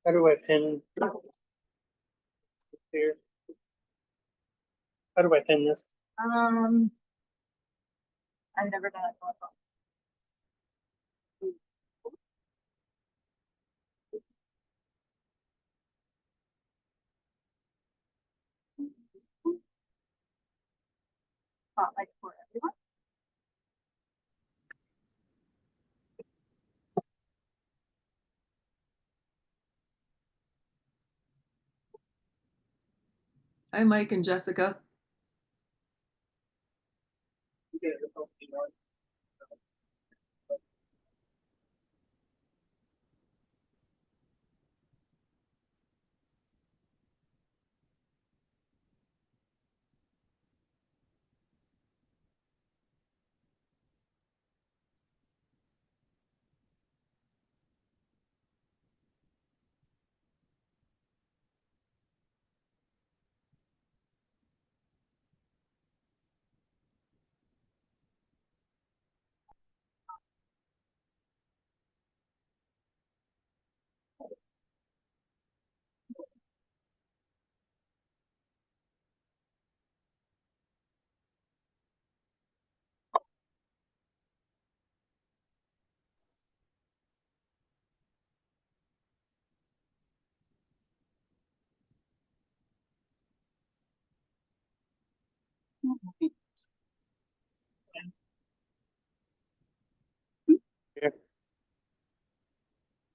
How do I pin here? How do I pin this? I've never done it before. Like for everyone. Hi, Mike and Jessica.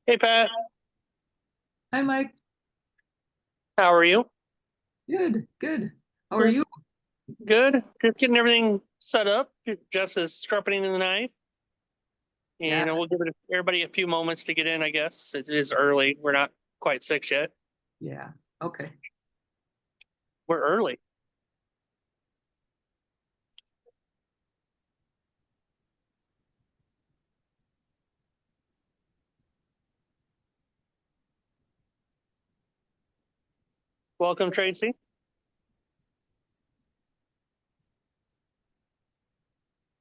Hey, Pat. Hi, Mike. How are you? Good, good. How are you? Good. Just getting everything set up. Jess is sharpening the knife. And Yeah. we'll give everybody a few moments to get in, I guess. It is early. We're not quite 6 yet. Yeah. Okay. We're early. Welcome, Tracy.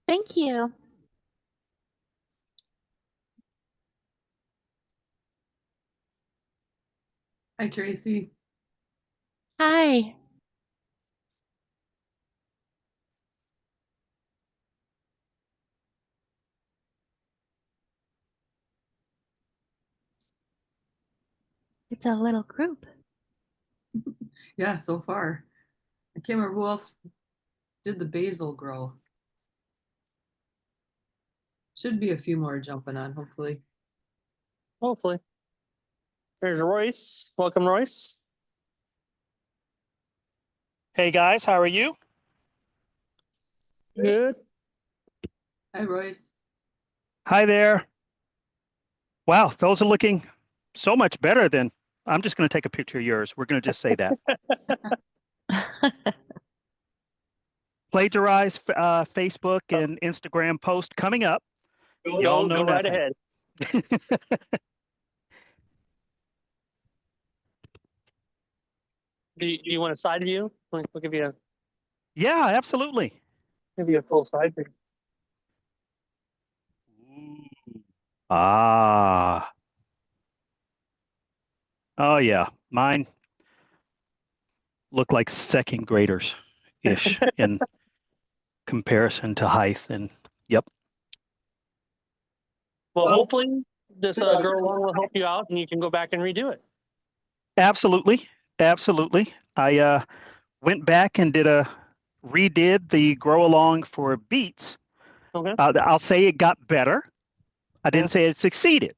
Thank you. Hi, Tracy. Hi. It's a little group. Yeah, so far. I can't remember who else did the basil grow. Should be a few more jumping on, hopefully. Hopefully. There's Royce. Welcome, Royce. Hey guys, how are you? Good. Hi, Royce. Hi there. Wow, those are looking so much better than I'm just going to take a picture of yours. We're going to just say that. Plagiarize Facebook and Instagram post coming up. Y'all know Go right nothing. ahead. Do you want a side view? We'll give you Yeah, absolutely. a full side view. Ah. Oh yeah, mine look like second graders ish in comparison to height and yep. Well, hopefully this girl will help you out and you can go back and redo it. Absolutely. Absolutely. I went back and redid the grow along for beets. Okay. I'll say it got better. I didn't say it succeeded.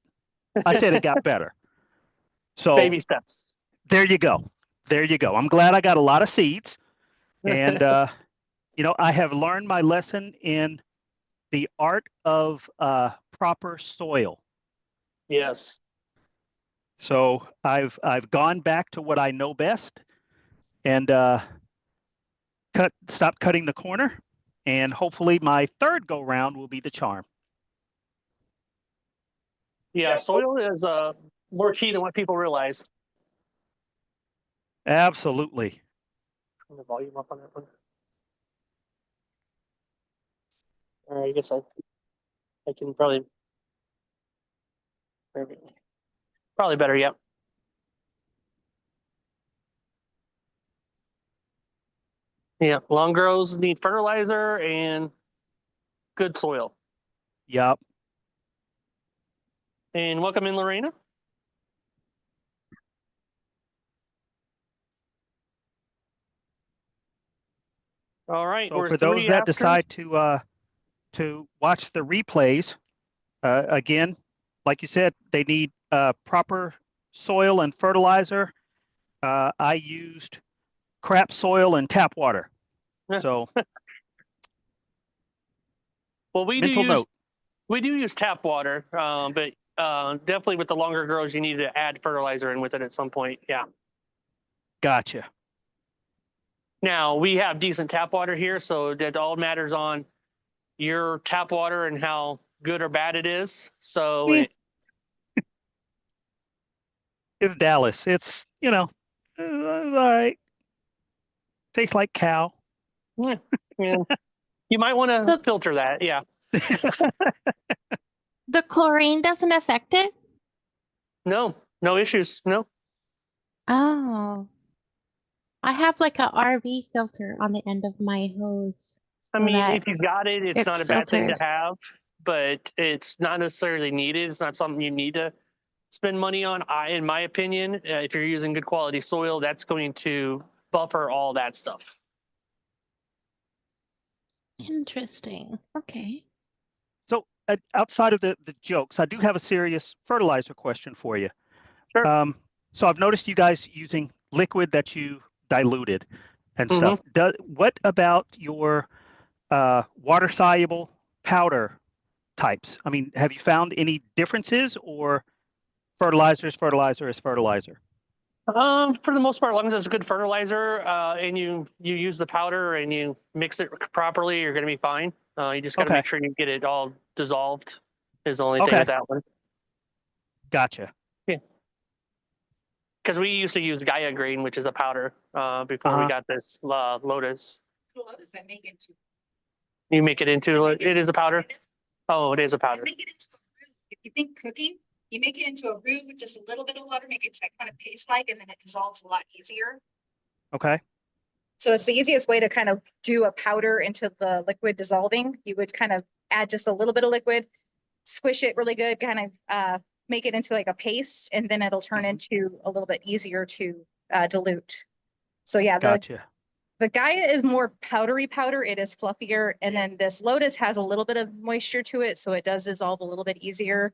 I said it got better. So Baby steps. there you go. There you go. I'm glad I got a lot of seeds. And, I have learned my lesson in the art of proper soil. Yes. So I've gone back to what I know best and stop cutting the corner. And hopefully my third go round will be the charm. Yeah, soil is more key than what people realize. Absolutely. Turn the volume up on that one. All right, I guess I can probably better, yep. Yeah, long grows need fertilizer and good soil. Yep. And welcome in, Lorena. All right, So we're for those 3 that after. decide to watch the replays, again, like you said, they need proper soil and fertilizer. I used crap soil and tap water. So Well, mental note. we do use tap water, but definitely with the longer grows, you need to add fertilizer in with it at some point. Yeah. Gotcha. Now we have decent tap water here, so that all matters on your tap water and how good or bad it is. So Eh. It's Dallas. It's, it's all right. Tastes like cow. yeah, you might want to The filter that. Yeah. the chlorine doesn't affect it? No, no issues. No. Oh. I have like a RV filter on the end of my hose I so mean, that if you got it, it's not it's a bad thing to filtered. have, but it's not necessarily needed. It's not something you need to spend money on. In my opinion, if you're using good quality soil, that's going to buffer all that stuff. Interesting. Okay. So outside of the jokes, I do have a serious fertilizer question for you. Sure. So I've noticed you guys using liquid that you diluted and Mm-hmm. stuff. What about your water soluble powder types? I mean, have you found any differences, or fertilizer is fertilizer? For the most part, as long as it's a good fertilizer and you use the powder and you mix it properly, you're going to be fine. You just got to Okay. make sure you get it all dissolved. Is the only thing Okay. with that one. Gotcha. Because we used to use Gaia Green, which is a powder, before we got this Lotus. Lotus, I make it You make it into I make it is a powder. Oh, it is a I powder. make it into a roux. If you think cooking, you make it into a roux with just a little bit of water, make it kind of paste-like, and then it dissolves a lot easier. Okay. So it's the easiest way to kind of do a powder into the liquid dissolving. You would kind of add just a little bit of liquid, squish it really good, kind of make it into like a paste, and then it'll turn into a little bit easier to dilute. So yeah, Gotcha. the Gaia is more powdery powder. It is fluffier. And then this Lotus has a little bit of moisture to it, so it does dissolve a little bit easier.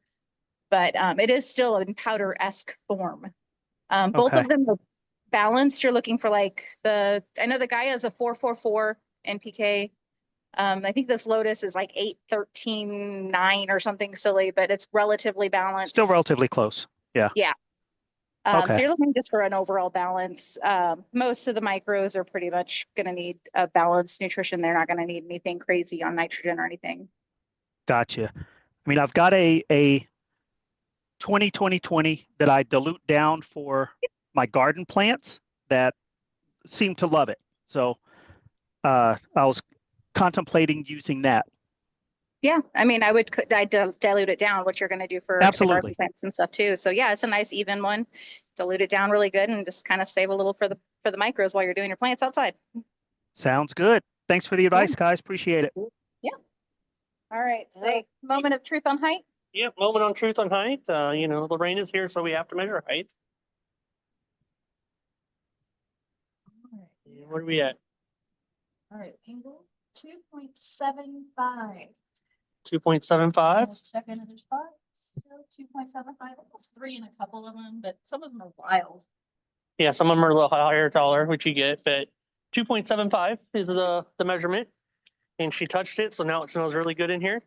But it is still in powder-esque form. Both Okay. of them are balanced. You're looking for like I know the Gaia is a 444 NPK. I think this Lotus is like 813.9 or something silly, but it's relatively balanced. Still relatively close. Yeah. Yeah. Okay. So you're looking just for an overall balance. Most of the micros are pretty much going to need a balanced nutrition. They're not going to need anything crazy on nitrogen or anything. Gotcha. I mean, I've got a 20-20-20 that I dilute down for my garden plants that seem to love it. So I was contemplating using that. Yeah, I mean, I dilute it down, what you're going to do for the garden Absolutely. plants and stuff too. So yeah, it's a nice even one. Dilute it down really good and just kind of save a little for the micros while you're doing your plants outside. Sounds good. Thanks for the advice, guys. Appreciate it. Yeah. All right. So Right. moment of truth on height. Yeah, moment on truth on height. Lorraine's here, so we have to measure height. What are we at? All right, angle 2.75. 2.75. Check into their spots. So 2.75, almost 3 in a couple of them, but some of them are wild. Yeah, some of them are a little higher, taller, which you get, but 2.75 is the measurement. And she touched it, so now it smells really good in here.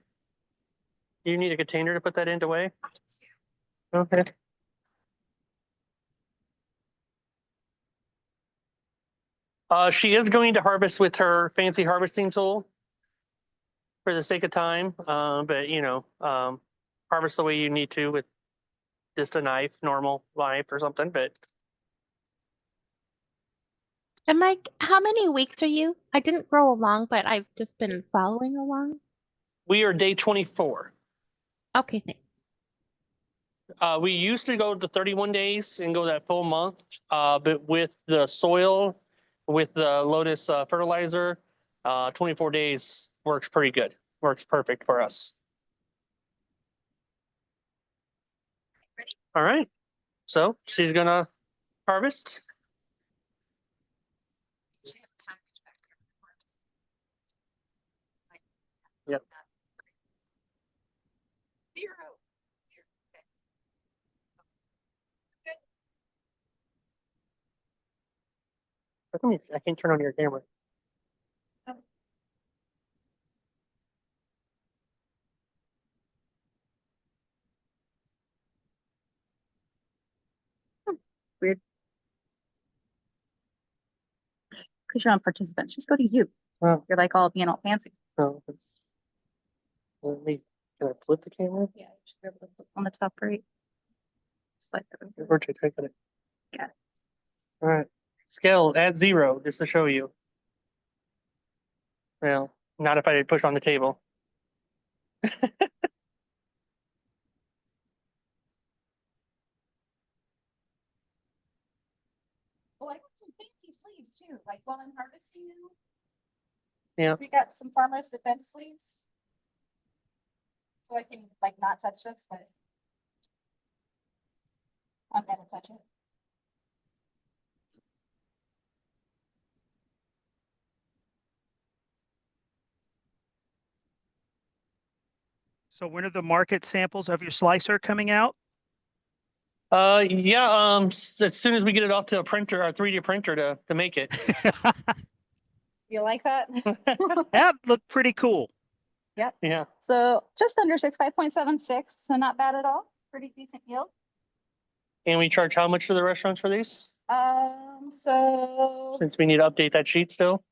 You need a container to put that into weigh? Okay. She is going to harvest with her fancy harvesting tool for the sake of time, but harvest the way you need to with just a knife, normal knife or something. But And Mike, how many weeks are you? I didn't grow along, but I've just been following along. we are day 24. Okay, thanks. We used to go to 31 days and go that full month, but with the soil with the Lotus fertilizer, 24 days works pretty good. Works perfect for us. Ready? All right. So she's gonna harvest. Yep. 0. Okay. Good. How come I can't turn on your camera? Weird. Because you're on participants, just go to you. Oh, You're like all being all fancy. no. Let me, can I flip the camera? Yeah, you should be able to click on the top right. Just like that. Or to take it? Got it. All right. Scale, add 0, just to show you. Well, not if I push on the table. Oh, I got some fancy sleeves too, like while I'm harvesting now. Yeah. We got some farmers defense sleeves. So I can like not touch this, but I'm gonna touch it. So when are the market samples of your slicer coming out? Yeah, as soon as we get it off to a printer, our 3D printer to make it. You like that? That looked pretty cool. Yeah. So just under 6, 5.76, so not bad at all. Pretty decent yield. And we charge how much to the restaurants for these? So Since we need to update that sheet still.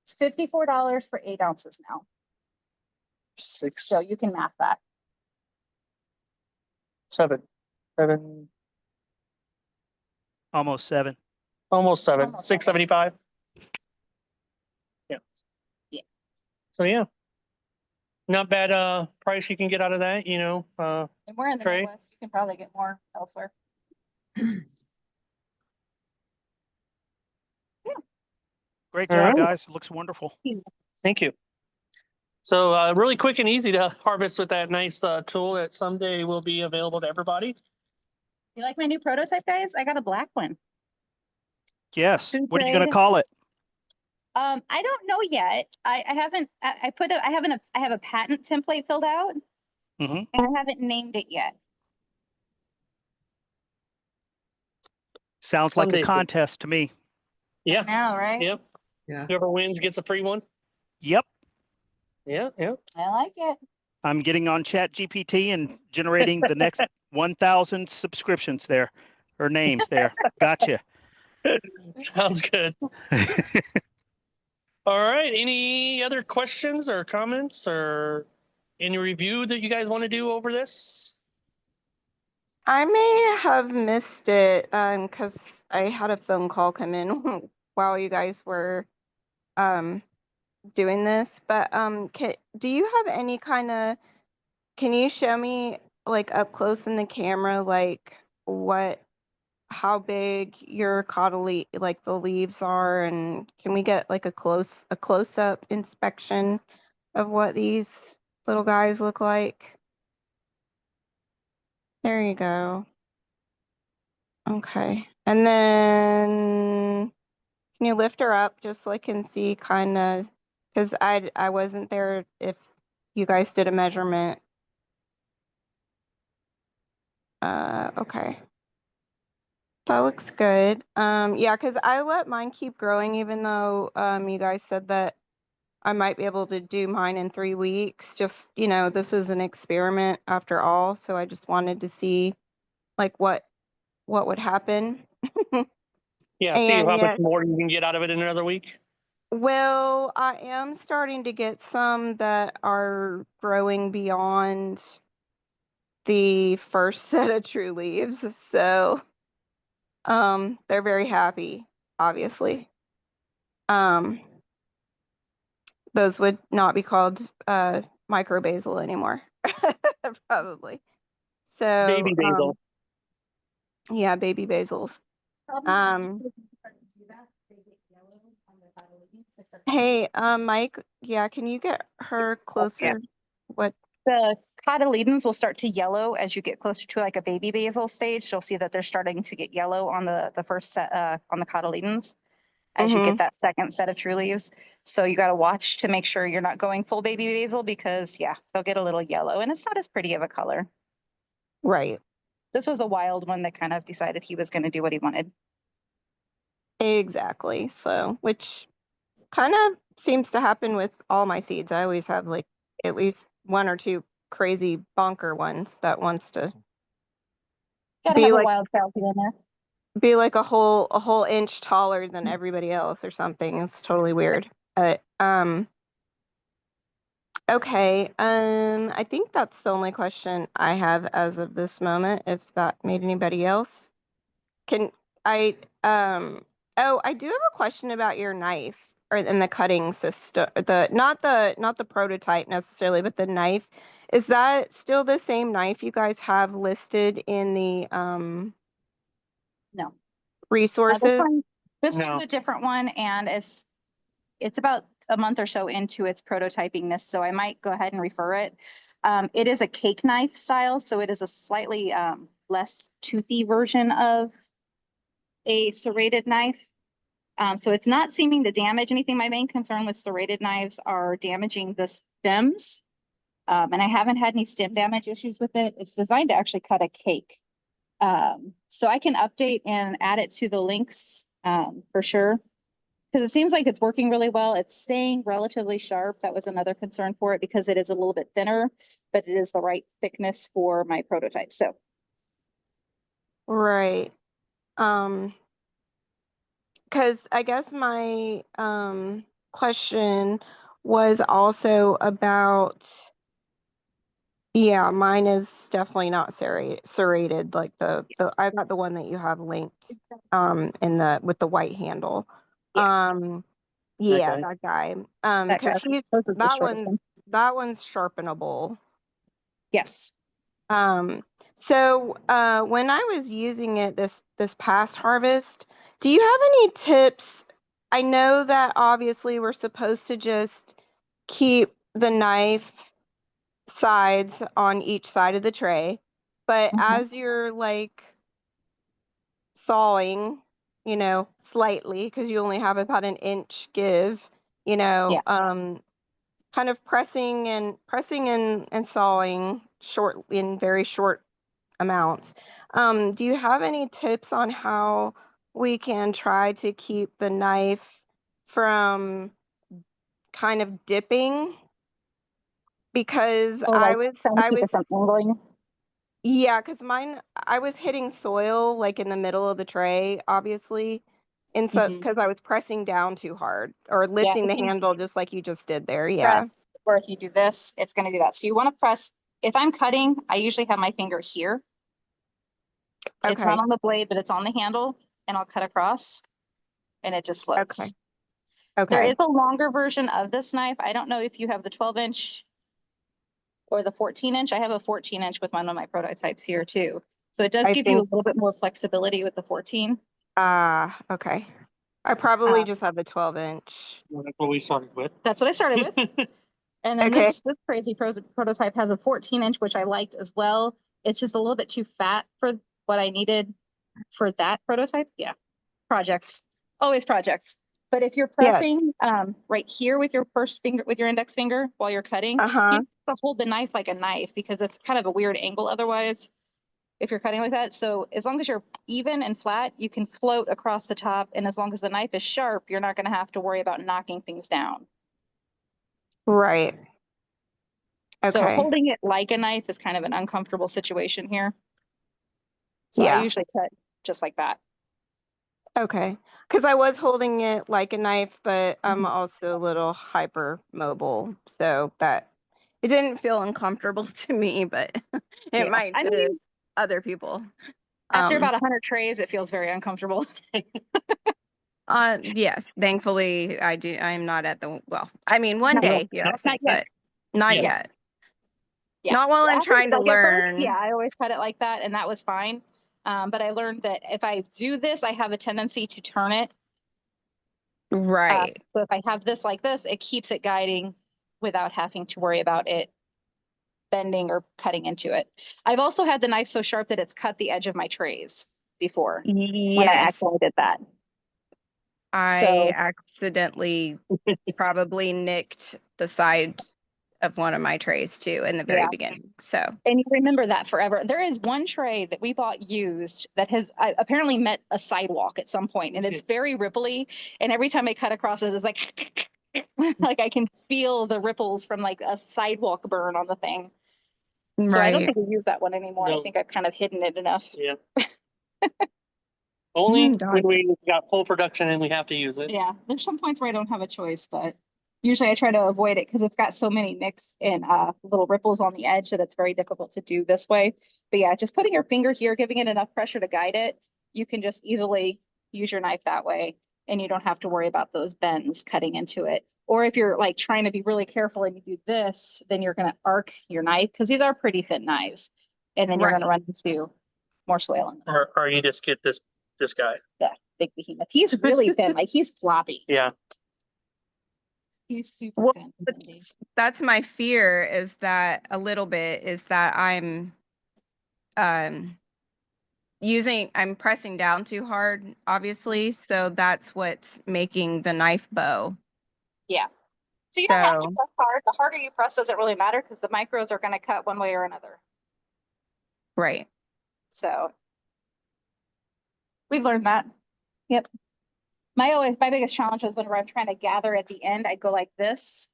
it's $54 for 8 ounces now. 6, So you can math that. 7, 7, Almost 7. almost 7, Almost 675. Yeah. Yeah. So yeah. Not bad price you can get out of that, you know. And we're in the Trey? Midwest. You can probably get more elsewhere. Great All job, right. guys. It looks wonderful. Thank you. So really quick and easy to harvest with that nice tool that someday will be available to everybody. You like my new prototype, guys? I got a black one. Yes. Food What are you going to grade. call it? I don't know yet. I haven't. I have a patent template filled out, hmm and I haven't named it yet. Sounds like a Someday. contest to me. Yeah. Now, right? Yep. Yeah. Whoever wins gets a free one. Yep. Yeah. Yeah. I like it. I'm getting on Chat GPT and generating the next 1,000 subscriptions there, or names there. Gotcha. Sounds good. All right. Any other questions or comments or any review that you guys want to do over this? I may have missed it because I had a phone call come in while you guys were doing this. But do you have any kind of? Can you show me like up close in the camera, like how big your cotyl like the leaves are, and can we get like a close up inspection of what these little guys look like? There you go. Okay. And then can you lift her up just so I can see kind of, because I wasn't there if you guys did a measurement. Okay. That looks good. Yeah, because I let mine keep growing even though you guys said that I might be able to do mine in 3 weeks. Just, this is an experiment after all, so I just wanted to see like what would happen. Yeah. See And how much yeah, more you can get out of it in another week. well, I am starting to get some that are growing beyond the first set of true leaves. So, they're very happy, obviously. Those would not be called micro basil anymore, probably. So, Baby basil. yeah, baby basils. Um, Hey, Mike, yeah, can you get her closer? What? The cotyledons will start to yellow as you get closer to like a baby basil stage. You'll see that they're starting to get yellow on the first set on the cotyledons as you Mhm. get that second set of true leaves. So you got to watch to make sure you're not going full baby basil because yeah, they'll get a little yellow and it's not as pretty of a color. Right. This was a wild one that kind of decided he was going to do what he wanted. Exactly. So, which kind of seems to happen with all my seeds. I always have like at least one or two crazy bonker ones that wants to Got to be have a like wild child in there. a whole inch taller than everybody else or something. It's totally weird. Okay. I think that's the only question I have as of this moment. If that made anybody else, can I? Oh, I do have a question about your knife or in the cutting system. Not the prototype necessarily, but the knife. Is that still the same knife you guys have listed in the No. resources? This No. one's a different one, and it's about a month or so into its prototypingness, so I might go ahead and refer it. It is a cake knife style, so it is a slightly less toothy version of a serrated knife. So it's not seeming to damage anything. My main concern with serrated knives are damaging the stems, and I haven't had any stem damage issues with it. It's designed to actually cut a cake. So I can update and add it to the links for sure. Because it seems like it's working really well. It's staying relatively sharp. That was another concern for it because it is a little bit thinner, but it is the right thickness for my prototype. So Right. Because I guess my question was also about, yeah, mine is definitely not serrated like the I got the one that you have linked in the with the white handle. Yeah. Yeah, Okay. that guy. that Because guy, those are the shortest one. that one's sharpenable. Yes. So when I was using it this past harvest, do you have any tips? I know that obviously we're supposed to just keep the knife sides on each side of the tray, but Mhm. as you're like sawing, slightly, because you only have about an inch give, Yeah. kind of pressing and sawing in very short amounts. Do you have any tips on how we can try to keep the knife from kind of dipping? Because Oh, like trying to keep it from angling. yeah, because I was hitting soil like in the middle of the tray, obviously. And so, Mhm. because I was pressing down too hard or Yeah. lifting If the you handle just like you just did there. Yeah. press, or if you do this, it's going to do that. So you want to press. If I'm cutting, I usually have my finger here. It's not Okay. on the blade, but it's on the handle, and I'll cut across, and it just Okay. floats. There is Okay. a longer version of this knife. I don't know if you have the 12-inch or the 14-inch. I have a 14-inch with one of my prototypes here too. So it does I give you a think, little bit more flexibility with the 14. okay. I probably just have the 12-inch. Well, that's what we started with. That's what I started with. And then Okay. this crazy prototype has a 14-inch, which I liked as well. It's just a little bit too fat for what I needed for that prototype. Yeah. Projects, always projects. But if you're Yes. pressing right here with your first finger, with your index finger while you're cutting, Uh-huh. you have to hold the knife like a knife because it's kind of a weird angle otherwise if you're cutting like that. So as long as you're even and flat, you can float across the top. And as long as the knife is sharp, you're not going to have to worry about knocking things down. Right. So Okay. holding it like a knife is kind of an uncomfortable situation here. So I Yeah. usually cut just like that. Okay. Because I was holding it like a knife, but I'm also a little hypermobile, so that it didn't feel uncomfortable to me, but it Yeah. might I to mean, other people. after about 100 trays, it feels very uncomfortable. Yes, thankfully I'm not at the, well, I mean, one Not yet. day, yes, Not yet. but not Yes. yet. Yeah. Not while So I'm trying to like at first, learn. yeah, I always cut it like that, and that was fine. But I learned that if I do this, I have a tendency to turn it Right. So if I have this like this, it keeps it guiding without having to worry about it bending or cutting into it. I've also had the knife so sharp that it's cut the edge of my trays before when I Yes. accidentally did that. I So accidentally probably nicked the side of one of my trays too in the very yeah. beginning. So And you remember that forever. There is one tray that we bought used that has apparently met a sidewalk at some point, and it's very ripply. And every time I cut across it, it's like, like I can feel the ripples from like a sidewalk burn on the thing. So I don't right. think we use that one anymore. No. I think I've kind of hidden it enough. Yeah. Only Gotcha. when we got full production and we have to use it. Yeah, there's some points where I don't have a choice, but usually I try to avoid it because it's got so many nicks and little ripples on the edge that it's very difficult to do this way. But yeah, just putting your finger here, giving it enough pressure to guide it, you can just easily use your knife that way, and you don't have to worry about those bends cutting into it. Or if you're like trying to be really careful and you do this, then you're going to arc your knife because these are pretty thin knives, and then you're going to run into more soil in them. Or you just get this guy. Yeah, big behemoth. He's really thin, like he's floppy. Yeah. He's super Well, thin. that's my fear is that a little bit is that I'm I'm pressing down too hard, obviously. So that's what's making the knife bow. Yeah. So you don't have to So press hard. The harder you press doesn't really matter because the micros are going to cut one way or another. right. So we've learned that. Yep. My biggest challenge was whenever I'm trying to gather at the end, I'd go like this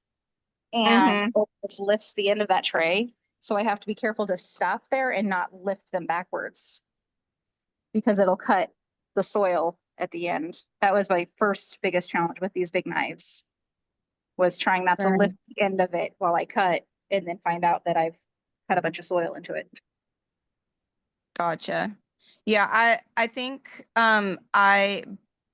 and it just lifts the end of that tray. So I have to be careful to stop there and not lift them backwards because it'll cut the soil at the end. That was my first biggest challenge with these big knives, was trying not to Right. lift the end of it while I cut and then find out that I've cut a bunch of soil into it. Gotcha. Yeah, I think I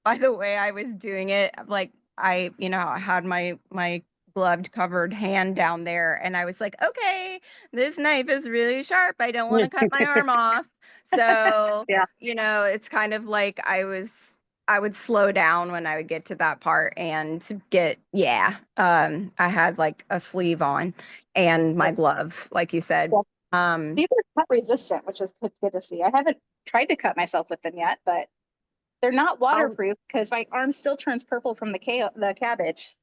by the way I was doing it, like I had my gloved covered hand down there and I was like, okay, this knife is really sharp. I don't want to cut my arm off. So, Yeah. it's kind of like I would slow down when I would get to that part and I had like a sleeve on and my glove, like you said. These are cut resistant, which is good to see. I haven't tried to cut myself with them yet, but they're not waterproof because my arm still turns purple from the cabbage.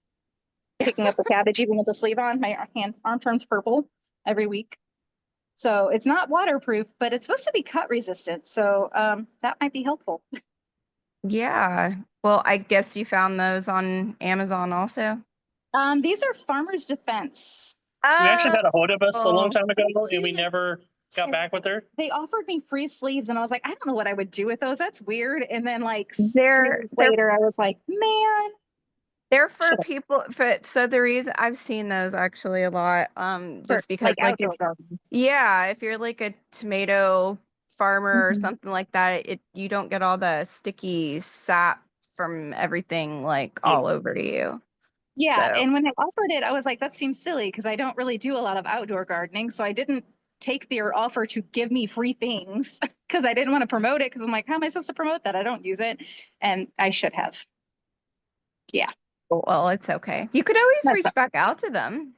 Picking up the cabbage, even with the sleeve on, my arm turns purple every week. So it's not waterproof, but it's supposed to be cut resistant. So that might be helpful. Yeah. Well, I guess you found those on Amazon also. These are Farmer's Defense. We actually got a hold of us a long Oh. time ago and we never got back with her. They offered me free sleeves, and I was like, I don't know what I would do with those. That's weird. And then like They're- 2 years later, I was like, man. They're for Sure. people. So the reason I've seen those actually a lot, just because like outdoor gardening. if you're like a tomato farmer or Mhm. something like that, you don't get all the sticky sap from everything like all over to you. Yeah, So- and when they offered it, I was like, that seems silly because I don't really do a lot of outdoor gardening. So I didn't take their offer to give me free things because I didn't want to promote it because I'm like, how am I supposed to promote that? I don't use it. And I should have. Yeah. Well, it's okay. You could always That's reach back out to them.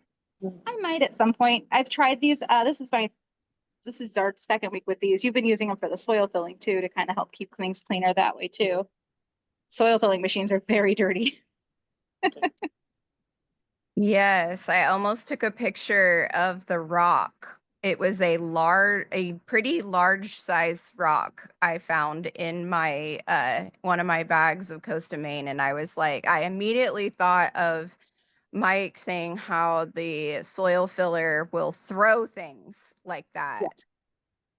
I might at some point. I've tried these. This is our second week with these. You've been using them for the soil filling too, to kind of help keep things cleaner that way too. Soil filling machines are very dirty. Yes, I almost took a picture of the rock. It was a pretty large size rock I found in my one of my bags of Costa Maine, and I was like, I immediately thought of Mike saying how the soil filler will throw things like that.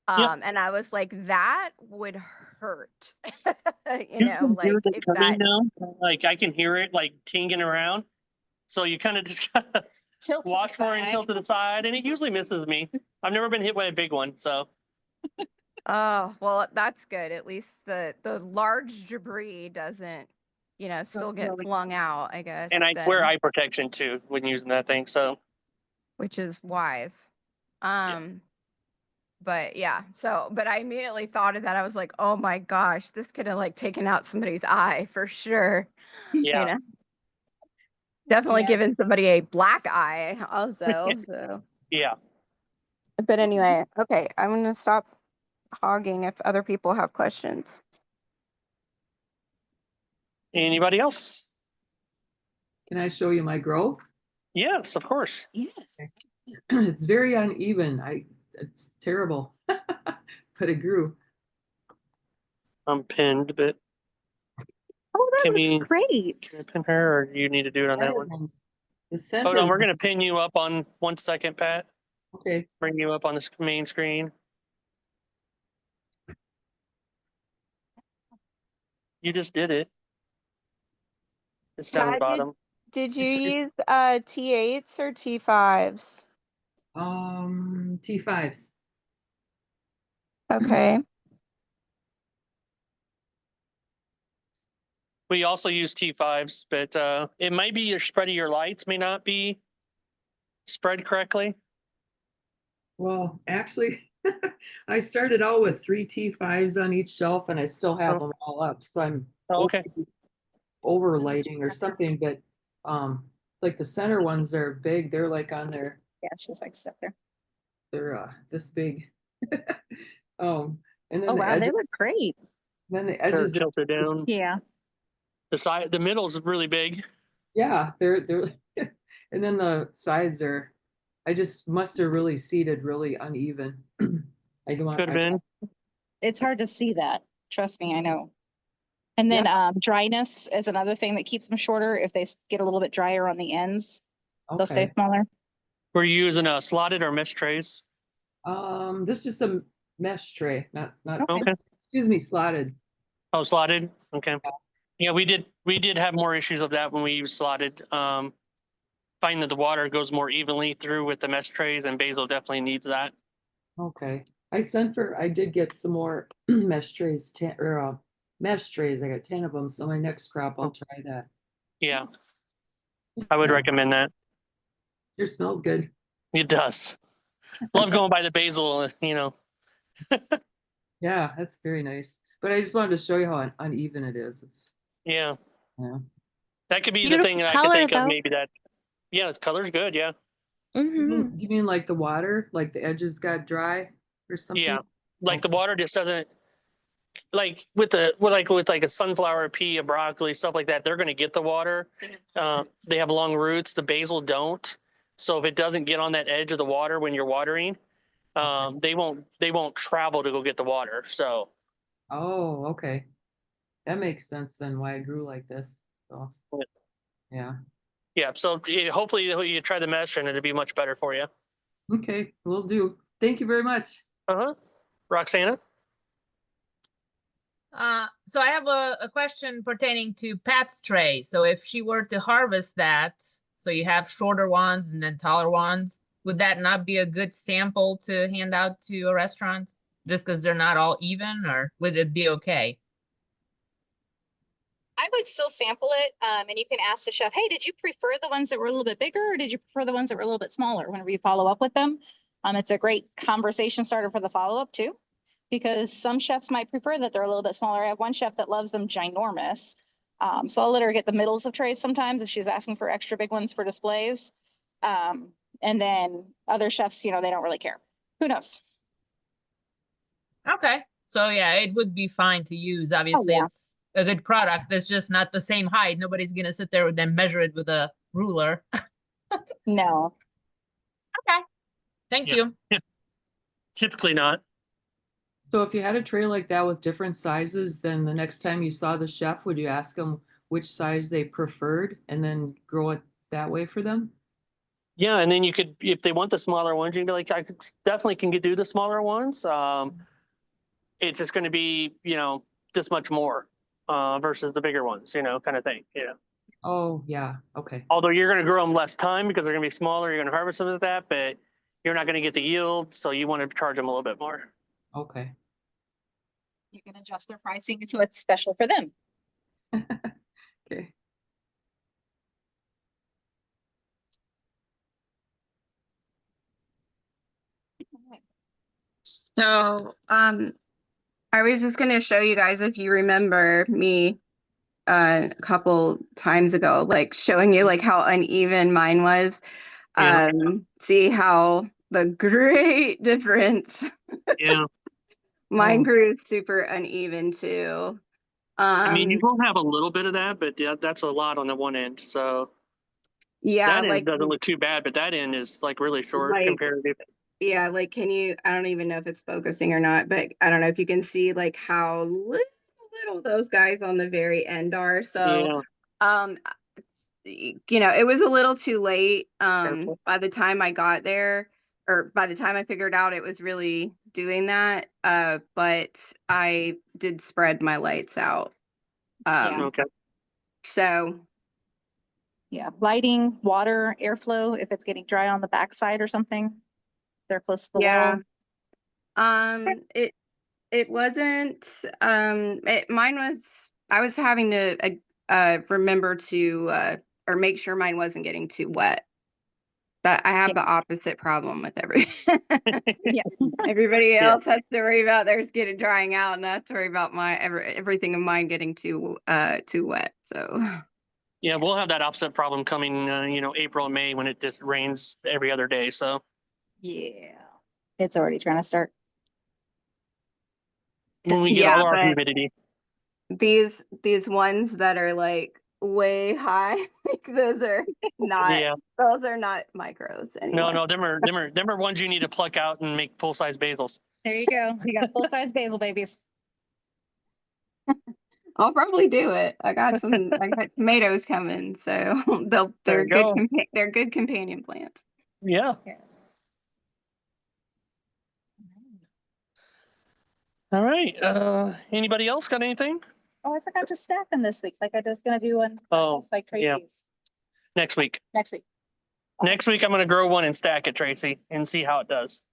Yes. And I was like, that would hurt. You can like hear the if turning that now. Like I can hear it like tinging around. So you kind of just gotta Tilt to the watch for it and side. tilt to the side, and it usually misses me. I've never been hit by a big one, so Oh, well, that's good. At least the large debris doesn't, still get flung out, I guess. and I wear then, eye protection too when using that thing. So which is wise. But yeah, but I immediately thought of that. I was like, oh my gosh, this could have like taken out somebody's eye for sure. Yeah. You know, definitely Yeah. given somebody a black eye also. So, Yeah. but anyway, okay, I'm gonna stop hogging if other people have questions. Anybody else? Can I show you my grow? Yes, of course. Yes. It's very uneven. It's terrible, but it grew. I'm pinned, but Oh, that can looks we great. pin her, or you need to do it on that one? The Hold center on, we're one- gonna pin you up on 1 second, Pat. Okay. Bring you up on this main screen. You just did it. It's down the Pat, bottom. Did you It's- use T8s or T5s? T5s. Okay. We also use T5s, but it might be your spread of your lights may not be spread correctly. Well, actually, I started out with 3 T5s on each shelf and I still have them all up. So I'm Oh, okay. overlighting or something, but like the center ones are big. They're like on their, Yeah, she's like stuck there. they're this big. And then Oh the wow, they edges, look great. They're edges, tilted down. Yeah. The middle's really big. yeah, they're and then the sides are, I just must have really seeded really uneven. I go on, Could have been. It's hard to see that. Trust me, I know. And then dryness is another thing that keeps them shorter. If they get a little bit drier on the ends, they'll stay okay. smaller. We're using slotted or mesh trays. This is a mesh tray, not Okay. excuse me, slotted. Oh, slotted. Okay. Yeah, we did have more issues of that when we used slotted. Find that the water goes more evenly through with the mesh trays, and basil definitely needs that. Okay. I did get some more mesh trays, mesh trays. I got 10 of them. So my next crop, I'll try that. Yeah, I would Yeah. recommend that. Your smells good. It does. Love going by the basil. Yeah, that's very nice. But I just wanted to show you how uneven it is. It's, Yeah, yeah. that could be the Beautiful thing that I could color, think of. though. Maybe that. Yeah, its color's good. Yeah. Mm-hmm. Do you mean like the water, like the edges got dry or something? Yeah. Like the Okay. water just doesn't, like with a sunflower, a pea, a broccoli, stuff like that. They're going to get the water. They have long roots. The basil don't. So if it doesn't get on that edge of the water when you're watering, they won't travel to go get the water. So Oh, okay. That makes sense then why it grew like this. So, yeah. yeah. So hopefully you try the mesh and it'll be much better for you. Okay, will do. Thank you very much. Roxana. So I have a question pertaining to Pat's tray. So if she were to harvest that, so you have shorter ones and then taller ones, would that not be a good sample to hand out to a restaurant just because they're not all even, or would it be okay? I would still sample it, and you can ask the chef, hey, did you prefer the ones that were a little bit bigger, or did you prefer the ones that were a little bit smaller whenever you follow up with them? It's a great conversation starter for the follow-up too, because some chefs might prefer that they're a little bit smaller. I have one chef that loves them ginormous. So I'll let her get the middles of trays sometimes if she's asking for extra big ones for displays. And then other chefs, they don't really care. Who knows? Okay. So yeah, it would be fine to use. Obviously, yeah. it's a good product. It's just not the same height. Nobody's gonna sit there and then measure it with a ruler. No. Okay. Thank Yeah. you. Typically not. So if you had a tray like that with different sizes, then the next time you saw the chef, would you ask them which size they preferred and then grow it that way for them? Yeah, and then you could, if they want the smaller ones, you can be like, I definitely can do the smaller ones. It's just going to be, this much more versus the bigger ones, kind of thing. Yeah. Oh, yeah. Okay. Although you're going to grow them less time because they're going to be smaller, you're going to harvest them with that, but you're not going to get the yield, so you want to charge them a little bit more. Okay. You can adjust their pricing so it's special for them. Okay. So, I was just gonna show you guys, if you remember me a couple times ago, like showing you like how uneven mine was. Yeah. See how the great difference. Yeah. Mine Oh. grew super uneven too. I mean, you will have a little bit of that, but yeah, that's a lot on the one end. So Yeah, that end like doesn't look too bad, but that end is like really short Like- comparative. yeah, like can you, I don't even know if it's focusing or not, but I don't know if you can see like how little those guys on the very end are. So Yeah. you know, it was a little too late Careful. by the time I got there, or by the time I figured out it was really doing that. But I did spread my lights out. Yeah. Okay. So Yeah, lighting, water, airflow, if it's getting dry on the backside or something. They're close to the yeah. wall. It wasn't mine was, I was having to remember to or make sure mine wasn't getting too wet. That I have Yeah. the opposite problem with Yeah. everybody Yeah. else has to worry about theirs getting drying out, and I have to worry about my everything of mine getting too wet. So Yeah, we'll have that opposite problem coming, April and May when it just rains every other day. So Yeah. It's already trying to start. when we get Yeah, all our but- humidity. these ones that are like way high, like those are not Yeah. those are not micros anymore. No, them are ones you need to pluck out and make full size basils. There you go. You got full size basil babies. I'll probably do it. I got tomatoes coming, so There they're you good. go. They're good companion plants. Yeah. Yes. All right. Anybody else got anything? Oh, I forgot to stack them this week. Like I was gonna do one. Oh, Like yeah. Tracy's Next week. next week. Next week, I'm going to grow one and stack it, Tracy, and see how it does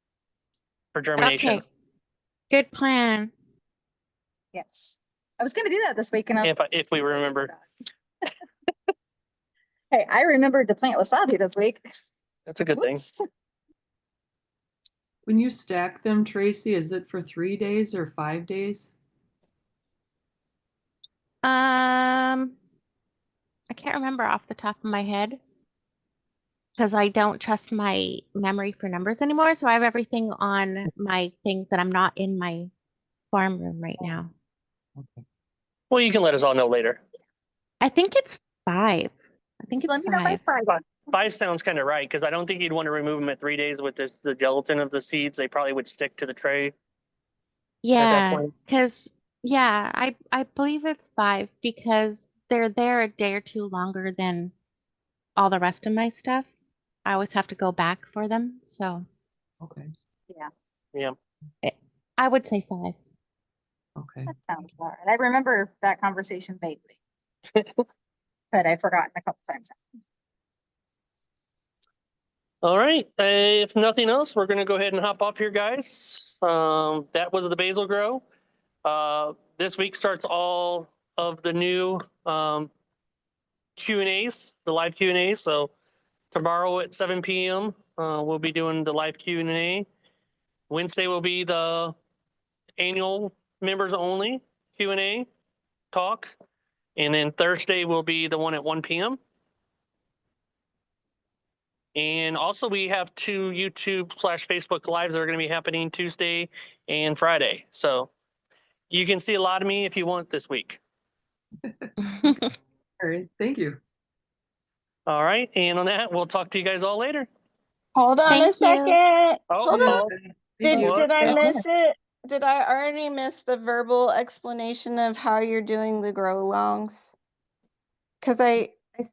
for germination. Okay. Good plan. Yes. I was gonna do that this week and I was If we remember. Hey, I remembered to plant wasabi this week. That's a good thing. Whoops. When you stack them, Tracy, is it for 3 days or 5 days? I can't remember off the top of my head because I don't trust my memory for numbers anymore. So I have everything on my things that I'm not in my farm room right now. Okay. Well, you can let us all know later. I think it's 5. I think Just let it's me know by 5. Friday. 5 sounds kind of right because I don't think you'd want to remove them at 3 days with the gelatin of the seeds. They probably would stick to the tray. Yeah, point. because I believe it's 5 because they're there a day or two longer than all the rest of my stuff. I always have to go back for them, so Okay. Yeah. I would say 5. Okay. That sounds all right. I remember that conversation vaguely. But I've forgotten a couple times. All right. If nothing else, we're going to go ahead and hop off here, guys. That was the basil grow. This week starts all of the new Q&As, the live Q&As. So tomorrow at 7 p.m., we'll be doing the live Q&A. Wednesday will be the annual members only Q&A talk. And then Thursday will be the one at 1 p.m. And also we have 2 YouTube/Facebook lives that are going to be happening Tuesday and Friday. So you can see a lot of me if you want this week. All right. Thank you. All right. And on that, we'll talk to you guys all later. Hold on Thank a you. second. Hold on. Thank you. Did I What? miss it? Did I already miss the verbal explanation of how you're doing the grow longs? Because I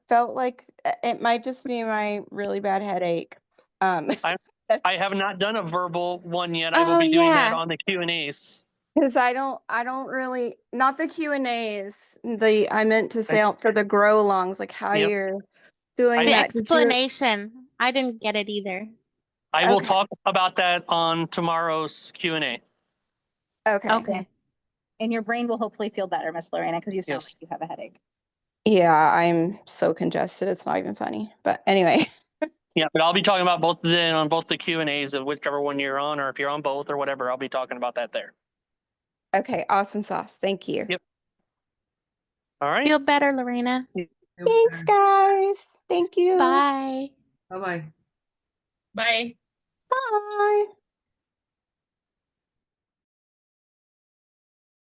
felt like it might just be my really bad headache. I have not done a verbal one yet. I will Oh, be doing that yeah. on the Q&As. Because I don't really, not the Q&As, I meant to say for the grow longs, like how Yep. you're doing The that. Did you- explanation. I didn't get it either. I will Okay. talk about that on tomorrow's Q&A. Okay. Okay. And your brain will hopefully feel better, Miss Lorena, because you sound Yes. like you have a headache. Yeah, I'm so congested. It's not even funny. But anyway. Yeah, but I'll be talking about both then on both the Q&As of whichever one you're on, or if you're on both or whatever, I'll be talking about that there. Okay, awesome sauce. Thank you. Yep. All right. Feel better, Lorena. Thanks, guys. Thank you. Bye. Bye-bye. Bye. Bye.